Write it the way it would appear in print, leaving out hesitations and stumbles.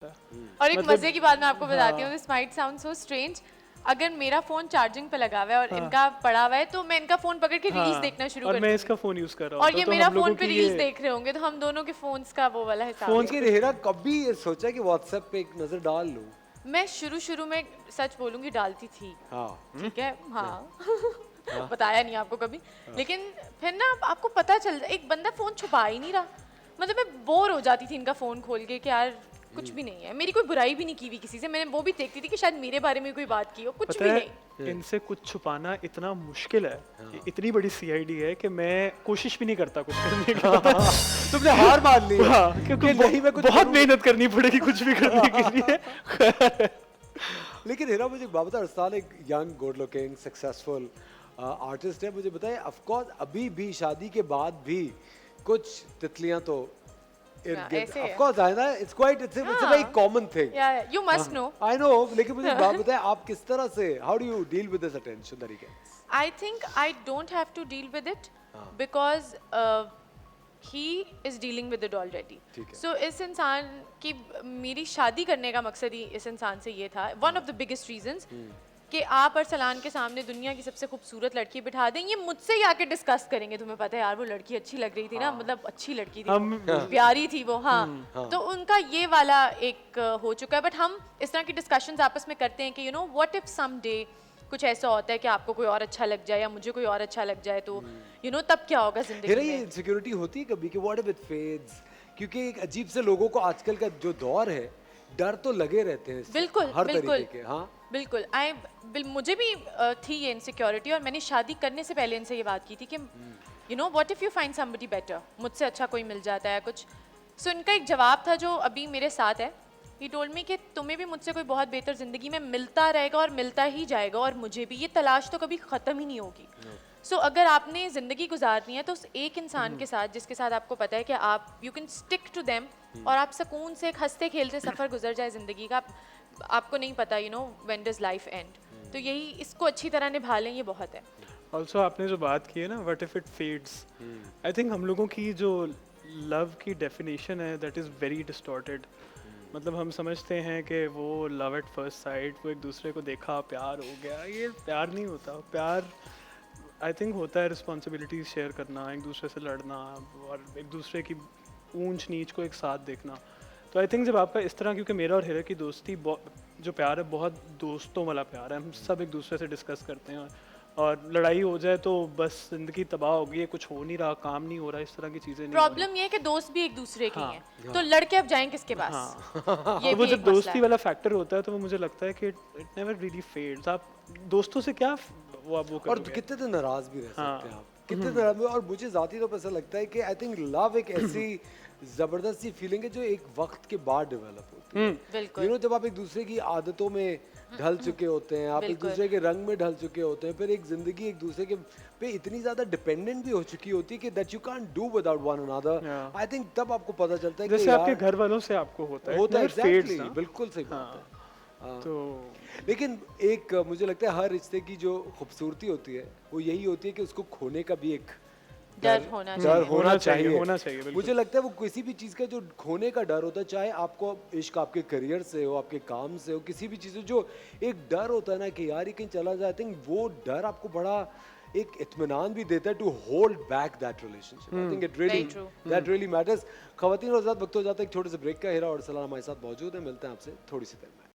और एक मजे की बात मैं आपको बताती हूँ, this might sound so strange, अगर मेरा फोन चार्जिंग पे लगा हुआ है और इनका पड़ा हुआ है तो मैं इनका फोन पकड़ के रील्स देखना शुरू कर और दूंगी। मैं इसका फोन यूज कर रहा हूँ और ये तो मेरा हम लोगों फोन पे की रील्स ये देख रहे होंगे, तो हम दोनों के फोन्स का वो वाला हिसाब फोन है। लेकिन हेरा कभी ये सोचा कि व्हाट्सएप पे एक नजर डाल लूं? मैं शुरू में सच बोलूंगी डालती थी, हाँ ठीक है, हाँ बताया नहीं आपको कभी, लेकिन फिर ना आपको पता चल एक बंदा फोन छुपा ही नहीं रहा, मतलब मैं बोर हो जाती थी इनका फोन खोल के कि यार कुछ भी नहीं है, मेरी कोई बुराई भी नहीं की हुई किसी से, मैंने वो भी देखती थी कि शायद मेरे बारे में कोई बात की हो, कुछ पता भी है नहीं। इनसे कुछ छुपाना इतना मुश्किल है, इतनी बड़ी सीआईडी है कि मैं कोशिश भी नहीं करता कुछ करने की। तुमने हार मान ली है? हाँ, क्योंकि नहीं मैं कुछ बहुत करूंगा। मेहनत करनी पड़ेगी कुछ भी करने के लिए। लेकिन हेरा मुझे एक बात बता, अरसाल एक young good looking successful artist है, मुझे बताए ऑफ कोर्स अभी भी शादी के बाद भी कुछ तितलियां तो ऐसे ऑफ है। Course I know it's quite it's a very common thing, you must know. I know, लेकिन मुझे एक बात बताए आप किस तरह से how do you deal with this attention that he gets? I think I don't have to deal with it because he is dealing with it already. ठीक है। So इस इंसान की मेरी शादी करने का मकसद ही इस इंसान से ये था, one of the biggest reasons, कि आप अरसलान के सामने दुनिया की सबसे खूबसूरत लड़की बिठा दें, ये मुझसे ही आके डिस्कस करेंगे, तुम्हें पता है यार वो लड़की अच्छी लग रही थी ना, मतलब अच्छी लड़की थी, प्यारी थी वो, हाँ, तो उनका ये वाला एक हो चुका है। बट हम इस तरह की डिस्कशंस आपस में करते हैं कि you know what if some day कुछ ऐसा होता है कि आपको कोई और अच्छा लग जाए या मुझे कोई और अच्छा लग जाए, तो यू नो तब क्या होगा जिंदगी हेरा में। ये इनसिक्योरिटी होती है कभी कि व्हाट इफ इट फेड्स, क्योंकि एक अजीब से लोगों को आजकल का जो दौर है डर तो लगे रहते हैं इससे, बिल्कुल हर बिल्कुल तरीके के। हाँ बिल्कुल मुझे भी थी ये इनसिक्योरिटी, और मैंने शादी करने से पहले इनसे ये बात की थी कि you know what if you find somebody better, मुझसे अच्छा कोई मिल जाता है कुछ। सो इनका एक जवाब था जो अभी मेरे साथ है, ही टोल्ड मी कि तुम्हें भी मुझसे कोई बहुत बेहतर जिंदगी में मिलता रहेगा और मिलता ही जाएगा, और मुझे भी, ये तलाश तो कभी ख़त्म ही नहीं होगी। सो अगर आपने ज़िंदगी गुजारनी है तो उस एक इंसान के साथ जिसके साथ आपको पता है कि आप you can stick to them, और आप सुकून से एक हंसते खेलते सफ़र गुजर जाए ज़िंदगी का, आपको नहीं पता you know when does life and, तो यही इसको अच्छी तरह निभा लें, ये बहुत है। ऑल्सो आपने जो बात की है ना what if it fades, I think हम लोगों की जो लव की डेफिनेशन है दैट इज़ वेरी डिस्टॉर्टेड। मतलब हम समझते हैं कि वो लव एट फर्स्ट साइट, वो एक दूसरे को देखा प्यार हो गया, ये प्यार नहीं होता। प्यार आई थिंक होता है रिस्पॉन्सिबिलिटीज शेयर करना, एक दूसरे से लड़ना और एक दूसरे की ऊंच नीच को एक साथ देखना। तो आई थिंक जब आपका इस तरह, क्योंकि मेरा और हेरा की दोस्ती जो प्यार है बहुत दोस्तों वाला प्यार है, हम सब एक दूसरे से डिस्कस करते हैं, और लड़ाई हो जाए तो बस जिंदगी तबाह हो गई है, कुछ हो नहीं रहा, काम नहीं हो रहा, इस तरह की चीज़ें नहीं हो रही। प्रॉब्लम ये है कि दोस्त भी एक दूसरे के हैं, तो लड़के अब जाएं किसके पास? ये तो वो भी जब एक मसला दोस्ती है। वाला फैक्टर होता है तो वो मुझे लगता है कि इट नेवर रियली फेड्स। आप दोस्तों से क्या वो आप वो और करोगे। कितने तो नाराज भी रह सकते हैं आप, कितने नाराज भी। और मुझे जाती तो ऐसा लगता है कि आई थिंक लव एक ऐसी जबरदस्त सी फीलिंग है जो एक वक्त के बाद डेवलप होती है। बिल्कुल यू नो जब आप एक दूसरे की आदतों में ढल चुके होते हैं, आप एक बिल्कुल। दूसरे के रंग में ढल चुके होते हैं, फिर एक जिंदगी एक दूसरे के पे इतनी ज्यादा डिपेंडेंट भी हो चुकी होती है कि that you can't do without one another. Yeah. I think तब आपको पता चलता है कि जैसे आपके यार घर वालों से आपको होता है, it होता है never fades एग्जैक्टली, ना। बिल्कुल सही बात है। हाँ। तो लेकिन एक मुझे लगता है हर रिश्ते की जो खूबसूरती होती है वो यही होती है कि उसको खोने का भी एक डर होना डर चाहिए। होना चाहिए, होना चाहिए, बिल्कुल। मुझे लगता है वो किसी भी चीज़ का जो खोने का डर होता है, चाहे आपको इश्क आपके करियर से हो, आपके काम से हो, किसी भी चीज़ से जो एक डर होता है ना कि यार ये कहीं चला जाए, आई थिंक वो डर आपको बड़ा एक इत्मीनान भी देता है to hold back that relationship. I think it really Very true. That really matters. खवातीन और हज़रात, वक्त हो जाता है एक छोटे से ब्रेक का। हेरा और सलाम हमारे साथ मौजूद है, मिलते हैं आपसे थोड़ी सी देर में।